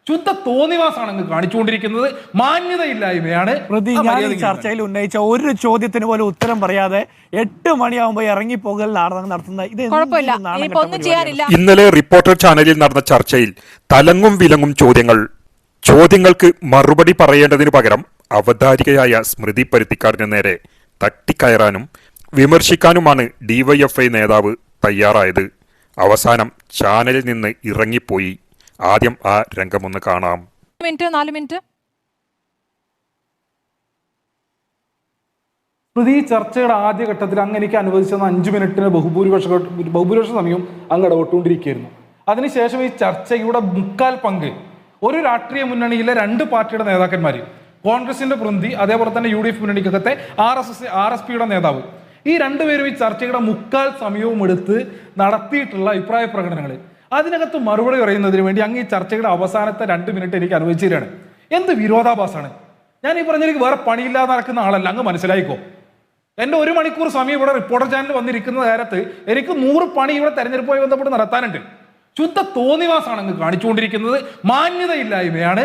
ശുദ്ധ തോന്നിവാസാണ് അങ്ങ് കാണിച്ചുകൊണ്ടിരിക്കുന്നത്. മാന്യതയില്ലായ്മയാണ്. ഞാൻ ഈ ചർച്ചയിൽ ഉന്നയിച്ച ഒരു ചോദ്യത്തിന് പോലും ഉത്തരം പറയാതെ 8 മണിയാകുമ്പോൾ ഇറങ്ങിപ്പോകൽ നാടകം നടത്തുന്ന ഇത് ഇന്നലെ റിപ്പോർട്ടർ ചാനലിൽ നടന്ന ചർച്ചയിൽ തലങ്ങും വിലങ്ങും ചോദ്യങ്ങൾക്ക് മറുപടി പറയേണ്ടതിനു പകരം അവതാരികയായ സ്മൃതി പരുത്തിക്കാടിന് നേരെ തട്ടിക്കയറാനും വിമർശിക്കാനുമാണ് ഡിവൈഎഫ്ഐ നേതാവ് തയ്യാറായത്. അവസാനം ചാനലിൽ നിന്ന് ഇറങ്ങിപ്പോയി. ആദ്യം ആ രംഗമൊന്ന് കാണാം. 4 മിനിറ്റ്. സ്മൃതി, ചർച്ചയുടെ ആദ്യഘട്ടത്തിൽ അങ്ങ് എനിക്ക് അനുവദിച്ചെന്ന 5 മിനിറ്റിന് ബഹുഭൂരിപക്ഷ സമയവും അങ്ങ് ഇടപെട്ടുകൊണ്ടിരിക്കുകയായിരുന്നു. അതിനുശേഷം ഈ ചർച്ചയുടെ മുക്കാൽ പങ്ക് ഒരു രാഷ്ട്രീയ മുന്നണിയിലെ 2 പാർട്ടിയുടെ നേതാക്കന്മാർ, കോൺഗ്രസിന്റെ പ്രതിനിധി, അതേപോലെ തന്നെ UDF മുന്നണിക്കകത്തെ RSPയുടെ നേതാവ്, ഈ 2 പേരും ഈ ചർച്ചയുടെ മുക്കാൽ സമയവും എടുത്ത് നടത്തിയിട്ടുള്ള അഭിപ്രായ പ്രകടനങ്ങൾ, അതിനകത്ത് മറുപടി പറയുന്നതിന് വേണ്ടി അങ്ങ് ഈ ചർച്ചയുടെ അവസാനത്തെ 2 മിനിറ്റ് എനിക്ക് അനുവദിച്ചു തരികയാണ്. എന്ത് വിരോധാഭാസമാണ്! ഞാൻ ഈ പറഞ്ഞ എനിക്ക് വേറെ പണിയില്ലാതെ നടക്കുന്ന ആളല്ല, അങ്ങ് മനസ്സിലായിക്കോ. എൻ്റെ 1 മണിക്കൂർ സമയം ഇവിടെ റിപ്പോർട്ടർ ചാനലിൽ വന്നിരിക്കുന്ന നേരത്ത് എനിക്ക് 100 പണി ഇവിടെ തെരഞ്ഞെടുപ്പുമായി ബന്ധപ്പെട്ട് നടത്താനുണ്ട്. ശുദ്ധ തോന്നിവാസാണ് അങ്ങ് കാണിച്ചുകൊണ്ടിരിക്കുന്നത്. മാന്യതയില്ലായ്മയാണ്.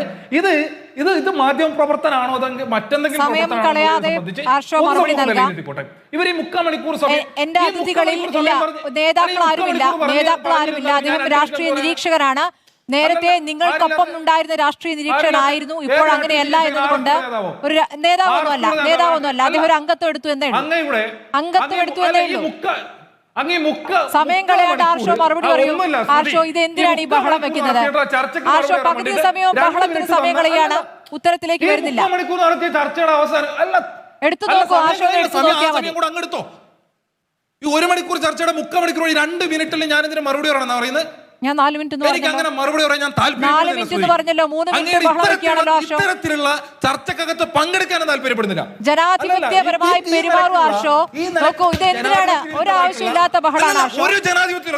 ഇത് മാധ്യമ പ്രവർത്തനാണോ അതെങ്കിൽ മറ്റെന്തെങ്കിലും ഇവർ ഈ 3/4 മണിക്കൂർ സമയം എന്റെ അതിഥികളിൽ നേതാക്കളാരുമില്ല. അദ്ദേഹം രാഷ്ട്രീയ നിരീക്ഷകരാണ്. നേരത്തെ നിങ്ങൾക്കൊപ്പം ഉണ്ടായിരുന്ന രാഷ്ട്രീയ നിരീക്ഷകനായിരുന്നു. ഇപ്പോൾ അങ്ങനെയല്ല എന്നതുകൊണ്ട് ഒരു നേതാവൊന്നുമല്ല. അദ്ദേഹം ഒരു അംഗത്വം എടുത്തു എന്നേ ഉള്ളൂ. സമയം കളയാണ്ട് ആർഷോ മറുപടി പറയൂ. ആർഷോ, ഇത് എന്തിനാണ് ഈ ബഹളം വെക്കുന്നത്? ആർഷോ പകുതി സമയവും ബഹളത്തിന് സമയം കളയാണ്, ഉത്തരത്തിലേക്ക് വരുന്നില്ല. എടുത്തു നോക്കൂ, ആർഷോ എടുത്തു നോക്കിയാൽ മതി. ഈ 1 മണിക്കൂർ ചർച്ചയുടെ 3/4 മണിക്കൂർ 2 മിനിറ്റിൽ ഞാൻ ഇതിന് മറുപടി പറയണമെന്നാ പറയുന്നത്. ഞാൻ 4 മിനിറ്റ് മറുപടി പറയാൻ ഞാൻ 4 മിനിറ്റ് പറഞ്ഞല്ലോ. 3 മിനിറ്റ് ബഹളം വെക്കുകയാണല്ലോ ആർഷോ. ഇത്തരത്തിലുള്ള ചർച്ചക്കകത്ത് പങ്കെടുക്കാനും താല്പര്യപ്പെടുന്നില്ല. ജനാധിപത്യപരമായി പെരുമാറും ആർഷോ. നോക്കൂ, ഇത് എന്തിനാണ് ഒരാവശ്യമില്ലാത്ത ബഹളമാണ് ആർഷോ. ഒരു ജനാധിപത്യം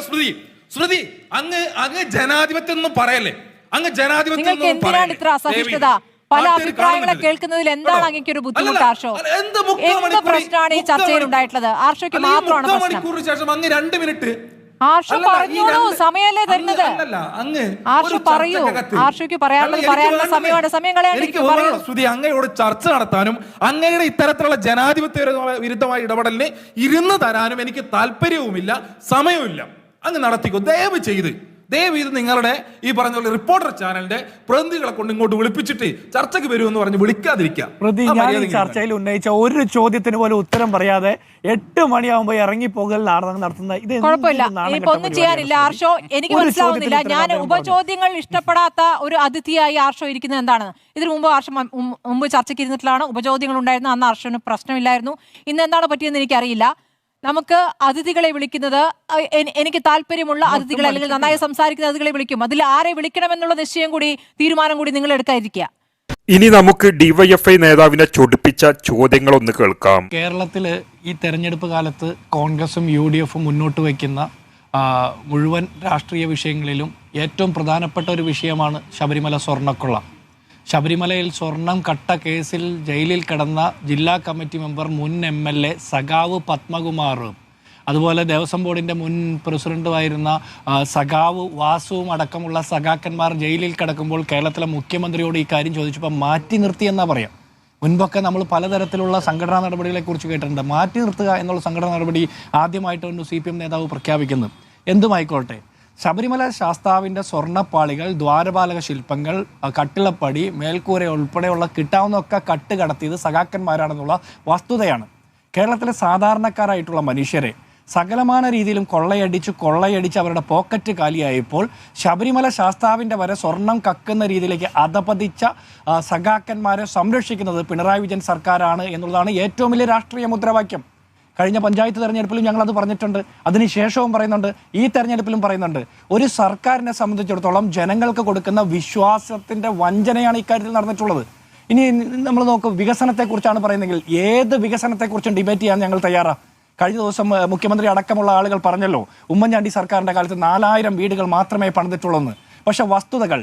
സ്മൃതി അങ്ങ് ജനാധിപത്യം ഒന്നും പറയല്ലേ. അങ്ങ് ജനാധിപത്യം നിങ്ങൾക്ക് എന്തിനാണ് ഇത്ര അസഹിഷ്ണുത? പല അഭിപ്രായങ്ങളെ കേൾക്കുന്നതിൽ എന്താണ് അങ്ങേക്ക് ഒരു ബുദ്ധിമുട്ട് ആർഷോ? എന്ത് പ്രശ്നമാണ് ഈ ചർച്ചയിൽ ഉണ്ടായിട്ടുള്ളത്? ആർഷോയ്ക്ക് മാത്രമാണ് പ്രശ്നം. അങ്ങ് 2 മിനിറ്റ് ആർഷോ പറഞ്ഞോളൂ, സമയമല്ലേ തരുന്നത്. ആർഷോ പറയൂ. ആർഷോയ്ക്ക് പറയാനുള്ള സമയമാണ്. സമയം കളയാണ്ടിരിക്കും. ശ്രുതി, അങ്ങയോട് ചർച്ച നടത്താനും അങ്ങയുടെ ഇത്തരത്തിലുള്ള ജനാധിപത്യ വിരുദ്ധമായ ഇടപെടലിന് ഇരുന്ന് തരാനും എനിക്ക് താല്പര്യവുമില്ല, സമയവുമില്ല. അങ്ങ് നടത്തിക്കോ ദയവ് ചെയ്ത്. ഇത് നിങ്ങളുടെ ഈ പറഞ്ഞ റിപ്പോർട്ടർ ചാനലിന്റെ പ്രതിനിധികളെ കൊണ്ട് ഇങ്ങോട്ട് വിളിപ്പിച്ചിട്ട് ചർച്ചയ്ക്ക് വരുമെന്ന് പറഞ്ഞ് വിളിക്കാതിരിക്കുക. ചർച്ചയിൽ ഉന്നയിച്ച ഒരു ചോദ്യത്തിന് പോലും ഉത്തരം പറയാതെ 8 മണിയാകുമ്പോൾ ഇറങ്ങിപ്പോകൽ നാടകം നടത്തുന്ന ഇത് കുഴപ്പമില്ല. ഇപ്പൊ ഒന്നും ചെയ്യാനില്ല ആർഷോ. എനിക്ക് മനസ്സിലാവുന്നില്ല. ഞാൻ ഉപചോദ്യങ്ങൾ ഇഷ്ടപ്പെടാത്ത ഒരു അതിഥിയായി ആർഷോ ഇരിക്കുന്നത് എന്താണ്? ഇതിനു മുമ്പ് മുമ്പ് ചർച്ചയ്ക്ക് ഇരുന്നിട്ടുള്ളതാണ്. ഉപചോദ്യങ്ങൾ ഉണ്ടായിരുന്നു. അന്ന് ആർഷോന് പ്രശ്നമില്ലായിരുന്നു. ഇന്ന് എന്താണ് പറ്റിയെന്ന് എനിക്കറിയില്ല. നമുക്ക് അതിഥികളെ വിളിക്കുന്നത് എനിക്ക് താല്പര്യമുള്ള അതിഥികളെ, അല്ലെങ്കിൽ നന്നായി സംസാരിക്കുന്ന അതിഥികളെ വിളിക്കും. അതിൽ ആരെ വിളിക്കണമെന്നുള്ള നിശ്ചയം കൂടി, തീരുമാനം കൂടി നിങ്ങൾ എടുക്കാതിരിക്കുക. ഇനി നമുക്ക് ഡിവൈഎഫ്ഐ നേതാവിനെ ചൊടിപ്പിച്ച ചോദ്യങ്ങളൊന്ന് കേൾക്കാം. കേരളത്തില് ഈ തെരഞ്ഞെടുപ്പ് കാലത്ത് കോൺഗ്രസും UDFും മുന്നോട്ട് വയ്ക്കുന്ന മുഴുവൻ രാഷ്ട്രീയ വിഷയങ്ങളിലും ഏറ്റവും പ്രധാനപ്പെട്ട ഒരു വിഷയമാണ് ശബരിമല സ്വർണ്ണക്കൊള്ള. ശബരിമലയിൽ സ്വർണം കട്ട കേസിൽ ജയിലിൽ കിടന്ന ജില്ലാ കമ്മിറ്റി മെമ്പർ, മുൻ MLA സഖാവ് പത്മകുമാറും, അതുപോലെ ദേവസ്വം ബോർഡിൻ്റെ മുൻ പ്രസിഡന്റുമായിരുന്ന സഖാവ് വാസുവും അടക്കമുള്ള സഖാക്കന്മാർ ജയിലിൽ കിടക്കുമ്പോൾ കേരളത്തിലെ മുഖ്യമന്ത്രിയോട് ഈ കാര്യം ചോദിച്ചപ്പോൾ മാറ്റി നിർത്തിയെന്നാ പറയാം. മുൻപൊക്കെ നമ്മൾ പലതരത്തിലുള്ള സംഘടനാ നടപടികളെക്കുറിച്ച് കേട്ടിട്ടുണ്ട്. മാറ്റി നിർത്തുക എന്നുള്ള സംഘടനാ നടപടി ആദ്യമായിട്ടാണ് CPM നേതാവ് പ്രഖ്യാപിക്കുന്നത്. എന്തുമായിക്കോട്ടെ, ശബരിമല ശാസ്താവിൻ്റെ സ്വർണ്ണപ്പാളികൾ, ദ്വാരപാലക ശില്പങ്ങൾ, കട്ടിളപ്പടി, മേൽക്കൂര ഉൾപ്പെടെയുള്ള കിട്ടാവുന്നതൊക്കെ കട്ട് കടത്തിയത് സഖാക്കന്മാരാണെന്നുള്ള വസ്തുതയാണ്. കേരളത്തിലെ സാധാരണക്കാരായിട്ടുള്ള മനുഷ്യരെ സകലമാന രീതിയിലും കൊള്ളയടിച്ച് അവരുടെ പോക്കറ്റ് കാലിയായപ്പോൾ ശബരിമല ശാസ്താവിൻ്റെ വരെ സ്വർണം കക്കുന്ന രീതിയിലേക്ക് അധപതിച്ച സഖാക്കന്മാരെ സംരക്ഷിക്കുന്നത് പിണറായി വിജയൻ സർക്കാരാണ് എന്നുള്ളതാണ് ഏറ്റവും വലിയ രാഷ്ട്രീയ മുദ്രാവാക്യം. കഴിഞ്ഞ പഞ്ചായത്ത് തെരഞ്ഞെടുപ്പിലും ഞങ്ങളത് പറഞ്ഞിട്ടുണ്ട്, അതിനുശേഷവും പറയുന്നുണ്ട്, ഈ തെരഞ്ഞെടുപ്പിലും പറയുന്നുണ്ട്. ഒരു സർക്കാരിനെ സംബന്ധിച്ചിടത്തോളം ജനങ്ങൾക്ക് കൊടുക്കുന്ന വിശ്വാസത്തിൻ്റെ വഞ്ചനയാണ് ഇക്കാര്യത്തിൽ നടന്നിട്ടുള്ളത്. ഇനി നമ്മൾ നോക്കും, വികസനത്തെക്കുറിച്ചാണ് പറയുന്നതെങ്കിൽ ഏത് വികസനത്തെക്കുറിച്ചും ഡിബേറ്റ് ചെയ്യാൻ ഞങ്ങൾ തയ്യാറാണ്. കഴിഞ്ഞ ദിവസം മുഖ്യമന്ത്രി അടക്കമുള്ള ആളുകൾ പറഞ്ഞല്ലോ, ഉമ്മൻചാണ്ടി സർക്കാരിൻ്റെ കാലത്ത് 4000 വീടുകൾ മാത്രമേ പണിതിട്ടുള്ളൂ. പക്ഷെ വസ്തുതകൾ,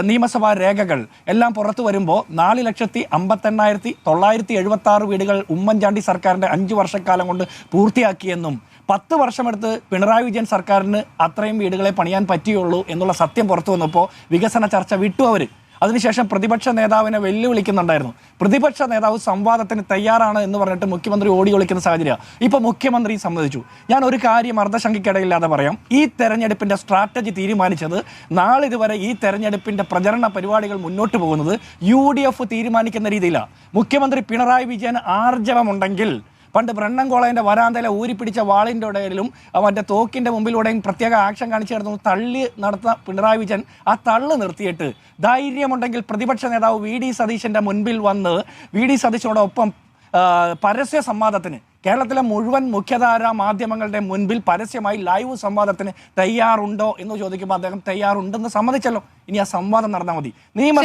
നിയമസഭാ രേഖകൾ എല്ലാം പുറത്തു വരുമ്പോൾ 4,58,976 വീടുകൾ ഉമ്മൻചാണ്ടി സർക്കാരിൻ്റെ 5 വർഷക്കാലം കൊണ്ട് പൂർത്തിയാക്കിയെന്നും 10 വർഷമെടുത്ത് പിണറായി വിജയൻ സർക്കാരിന് അത്രയും വീടുകളെ പണിയാൻ പറ്റിയുള്ളൂ എന്നുള്ള സത്യം പുറത്തു വന്നപ്പോൾ വികസന ചർച്ച വിട്ടു അവർ. അതിനുശേഷം പ്രതിപക്ഷ നേതാവിനെ വെല്ലുവിളിക്കുന്നുണ്ടായിരുന്നു. പ്രതിപക്ഷ നേതാവ് സംവാദത്തിന് തയ്യാറാണ് എന്ന് പറഞ്ഞിട്ട് മുഖ്യമന്ത്രി ഓടി ഒളിക്കുന്ന സാഹചര്യം. ഇപ്പൊ മുഖ്യമന്ത്രി സമ്മതിച്ചു. ഞാൻ ഒരു കാര്യം അർദ്ധശങ്കയ്ക്കിടയില്ലാതെ പറയാം. ഈ തെരഞ്ഞെടുപ്പിന്റെ സ്ട്രാറ്റജി തീരുമാനിച്ചത് നാളിതുവരെ ഈ തെരഞ്ഞെടുപ്പിന്റെ പ്രചരണ പരിപാടികൾ മുന്നോട്ട് പോകുന്നത് UDF തീരുമാനിക്കുന്ന രീതിയിലാണ്. മുഖ്യമന്ത്രി പിണറായി വിജയൻ ആർജവമുണ്ടെങ്കിൽ പണ്ട് ബ്രണ്ണൻകോളേന്റെ വരാന്തയിലെ ഊരിപ്പിടിച്ച വാളിൻ്റെ ഇടയിലും മറ്റേ തോക്കിന്റെ മുമ്പിലൂടെയും പ്രത്യേക ആക്ഷൻ കാണിച്ചു കിടന്നു തള്ളി നടത്തുന്ന പിണറായി വിജയൻ ആ തള്ളു നിർത്തിയിട്ട് ധൈര്യമുണ്ടെങ്കിൽ പ്രതിപക്ഷ നേതാവ് VD സതീശന്റെ മുൻപിൽ വന്ന് VD സതീശനോടൊപ്പം പരസ്യ സംവാദത്തിന് കേരളത്തിലെ മുഴുവൻ മുഖ്യധാരാ മാധ്യമങ്ങളുടെ മുൻപിൽ പരസ്യമായി ലൈവ് സംവാദത്തിന് തയ്യാറുണ്ടോ എന്ന് ചോദിക്കുമ്പോൾ അദ്ദേഹം തയ്യാറുണ്ടെന്ന് സമ്മതിച്ചല്ലോ. ഇനി ആ സംവാദം നടന്നാൽ മതി.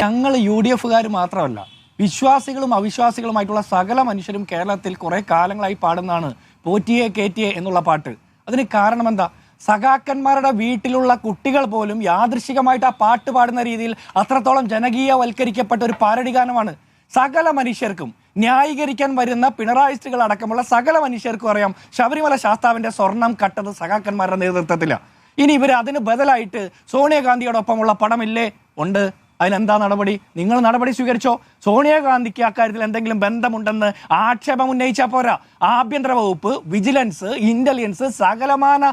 ഞങ്ങൾ UDFകാർ മാത്രമല്ല, വിശ്വാസികളും അവിശ്വാസികളുമായിട്ടുള്ള സകല മനുഷ്യരും കേരളത്തിൽ കുറെ കാലങ്ങളായി പാടുന്നതാണ് പോറ്റിയെ കേറ്റിയെ എന്നുള്ള പാട്ട്. അതിന് കാരണം എന്താ? സഖാക്കന്മാരുടെ വീട്ടിലുള്ള കുട്ടികൾ പോലും യാദൃശികമായിട്ട് ആ പാട്ട് പാടുന്ന രീതിയിൽ അത്രത്തോളം ജനകീയവൽക്കരിക്കപ്പെട്ട ഒരു പാരഡി ഗാനമാണ്. സകല മനുഷ്യർക്കും ന്യായീകരിക്കാൻ വരുന്ന പിണറായിസ്റ്റുകൾ അടക്കമുള്ള സകല മനുഷ്യർക്കും അറിയാം ശബരിമല ശാസ്താവിന്റെ സ്വർണം കട്ടത് സഖാക്കന്മാരുടെ നേതൃത്വത്തിലാണ്. ഇനി ഇവർ അതിന് ബദലായിട്ട് സോണിയാഗാന്ധിയോടൊപ്പമുള്ള പടമില്ലേ? ഉണ്ട്. അതിനെന്താ നടപടി? നിങ്ങൾ നടപടി സ്വീകരിച്ചോ? സോണിയാഗാന്ധിക്ക് അക്കാര്യത്തിൽ എന്തെങ്കിലും ബന്ധമുണ്ടെന്ന് ആക്ഷേപം ഉന്നയിച്ചാൽ പോരാ. ആഭ്യന്തര വകുപ്പ്, വിജിലൻസ്, ഇന്റലിജൻസ്, സകലമാന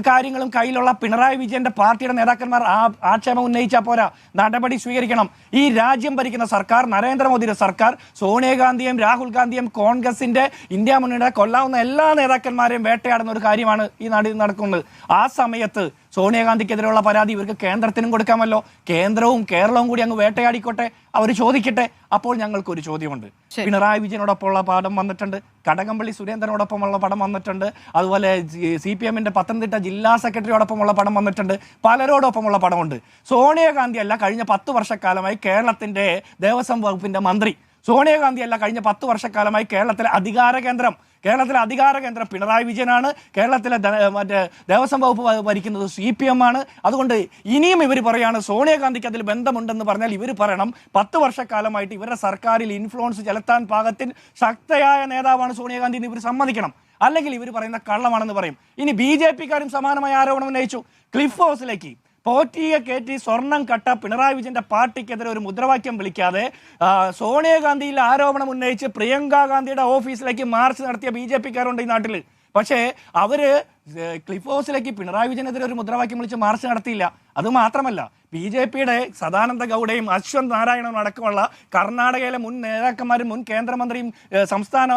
കാര്യങ്ങളും കയ്യിലുള്ള പിണറായി വിജയന്റെ പാർട്ടിയുടെ നേതാക്കന്മാർ ആക്ഷേപം ഉന്നയിച്ചാൽ പോരാ, നടപടി സ്വീകരിക്കണം. ഈ രാജ്യം ഭരിക്കുന്ന സർക്കാർ, നരേന്ദ്രമോദിയുടെ സർക്കാർ, സോണിയാഗാന്ധിയും രാഹുൽ ഗാന്ധിയും കോൺഗ്രസിന്റെ ഇന്ത്യ മുന്നണിയുടെ കൊല്ലാവുന്ന എല്ലാ നേതാക്കന്മാരെയും വേട്ടയാടുന്ന ഒരു കാര്യമാണ് ഈ നാട്ടിൽ നടക്കുന്നത്. ആ സമയത്ത് സോണിയാഗാന്ധിക്കെതിരെയുള്ള പരാതി ഇവർക്ക് കേന്ദ്രത്തിനും കൊടുക്കാമല്ലോ. കേന്ദ്രവും കേരളവും കൂടി അങ്ങ് വേട്ടയാടിക്കോട്ടെ, അവർ ചോദിക്കട്ടെ. അപ്പോൾ ഞങ്ങൾക്കൊരു ചോദ്യമുണ്ട്. പിണറായി വിജയനോടൊപ്പമുള്ള പടം വന്നിട്ടുണ്ട്, കടകംപള്ളി സുരേന്ദ്രനോടൊപ്പമുള്ള പടം വന്നിട്ടുണ്ട്, അതുപോലെ CPMന്റെ പത്തനംതിട്ട ജില്ലാ സെക്രട്ടറിയോടൊപ്പമുള്ള പടം വന്നിട്ടുണ്ട്, പലരോടൊപ്പമുള്ള പടമുണ്ട്. സോണിയാഗാന്ധി അല്ല കഴിഞ്ഞ 10 വർഷക്കാലമായി കേരളത്തിന്റെ ദേവസ്വം വകുപ്പിന്റെ മന്ത്രി. സോണിയാഗാന്ധി അല്ല കഴിഞ്ഞ 10 വർഷക്കാലമായി കേരളത്തിലെ അധികാര കേന്ദ്രം പിണറായി വിജയനാണ്. കേരളത്തിലെ മറ്റേ ദേവസ്വം വകുപ്പ് ഭരിക്കുന്നത് CPM ആണ്. അതുകൊണ്ട് ഇനിയും ഇവർ പറയാണ് സോണിയാഗാന്ധിക്ക് അതിൽ ബന്ധമുണ്ടെന്ന് പറഞ്ഞാൽ ഇവർ പറയണം 10 വർഷക്കാലമായിട്ട് ഇവരുടെ സർക്കാരിൽ ഇൻഫ്ലുവൻസ് ചെലുത്താൻ പാകത്തിൽ ശക്തയായ നേതാവാണ് സോണിയാഗാന്ധി എന്ന് ഇവർ സമ്മതിക്കണം. അല്ലെങ്കിൽ ഇവർ പറയുന്ന കള്ളമാണെന്ന് പറയും. ഇനി BJPക്കാരും സമാനമായ ആരോപണം ഉന്നയിച്ചു. ക്ലിഫ് ഹൗസിലേക്ക് പോറ്റിയെ കയറ്റി സ്വർണം കട്ട പിണറായി വിജയന്റെ പാർട്ടിക്കെതിരെ ഒരു മുദ്രാവാക്യം വിളിക്കാതെ സോണിയാഗാന്ധിയിൽ ആരോപണം ഉന്നയിച്ച് പ്രിയങ്ക ഗാന്ധിയുടെ ഓഫീസിലേക്ക് മാർച്ച് നടത്തിയ BJPക്കാരുണ്ട് ഈ നാട്ടിൽ. പക്ഷേ അവര് ക്ലിഫ് ഹൗസിലേക്ക് പിണറായി വിജയനെതിരെ ഒരു മുദ്രാവാക്യം വിളിച്ച് മാർച്ച് നടത്തിയില്ല. അത് മാത്രമല്ല, BJPയുടെ സദാനന്ദ ഗൗഡയും അശ്വന്ത് നാരായണനും അടക്കമുള്ള കർണാടകയിലെ മുൻ നേതാക്കന്മാരും മുൻ കേന്ദ്രമന്ത്രിയും സംസ്ഥാന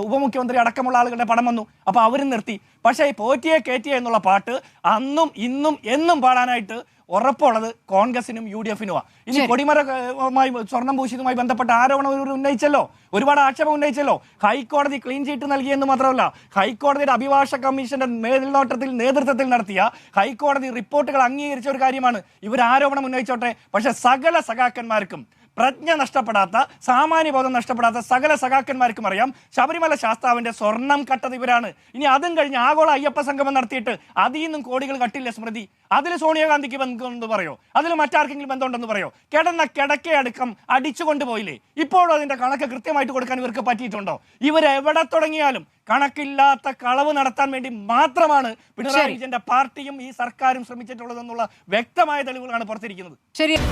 ഉപമുഖ്യമന്ത്രി അടക്കമുള്ള ആളുകളുടെ പടം വന്നു. അപ്പൊ അവരും നിർത്തി. പക്ഷേ പോറ്റിയെ കേറ്റിയെ എന്നുള്ള പാട്ട് അന്നും ഇന്നും എന്നും പാടാനായിട്ട് ഉറപ്പുള്ളത് കോൺഗ്രസിനും UDFനുമാണ്. ഇനി കൊടിമരമായി സ്വർണം പൂശിയതുമായി ബന്ധപ്പെട്ട ആരോപണം ഉന്നയിച്ചല്ലോ, ഒരുപാട് ആക്ഷേപം ഉന്നയിച്ചല്ലോ. ഹൈക്കോടതി ക്ലീൻ ചീറ്റ് നൽകിയെന്ന് മാത്രമല്ല, ഹൈക്കോടതിയുടെ അഭിഭാഷക കമ്മീഷന്റെ നേതൃത്വത്തിൽ നടത്തിയ ഹൈക്കോടതി റിപ്പോർട്ടുകൾ അംഗീകരിച്ച ഒരു കാര്യമാണ്. ഇവർ ആരോപണം ഉന്നയിച്ചോട്ടെ, പക്ഷെ സകല സഖാക്കന്മാർക്കും പ്രജ്ഞ നഷ്ടപ്പെടാത്ത, സാമാന്യബോധം നഷ്ടപ്പെടാത്ത സകല സഖാക്കന്മാർക്കും അറിയാം ശബരിമല ശാസ്താവിന്റെ സ്വർണം കട്ടത് ഇവരാണ്. ഇനി അതും കഴിഞ്ഞ് ആഗോള അയ്യപ്പ സംഗമം നടത്തിയിട്ട് അതിൽ നിന്നും കോടികൾ കട്ടില്ല സ്മൃതി. അതിൽ സോണിയാഗാന്ധിക്ക് ബന്ധമുണ്ടെന്ന് പറയോ? അതിൽ മറ്റാർക്കെങ്കിലും ബന്ധമുണ്ടെന്ന് പറയോ? കിടന്ന കിടക്കയടക്കം അടിച്ചുകൊണ്ട് പോയില്ലേ? ഇപ്പോഴും അതിന്റെ കണക്ക് കൃത്യമായിട്ട് കൊടുക്കാൻ ഇവർക്ക് പറ്റിയിട്ടുണ്ടോ? ഇവരെവിടെ തുടങ്ങിയാലും കണക്കില്ലാത്ത കളവ് നടത്താൻ വേണ്ടി മാത്രമാണ് പിണറായി വിജയന്റെ പാർട്ടിയും ഈ സർക്കാരും ശ്രമിച്ചിട്ടുള്ളതെന്നുള്ള വ്യക്തമായ തെളിവുകളാണ് പുറത്തിരിക്കുന്നത്. ശരി.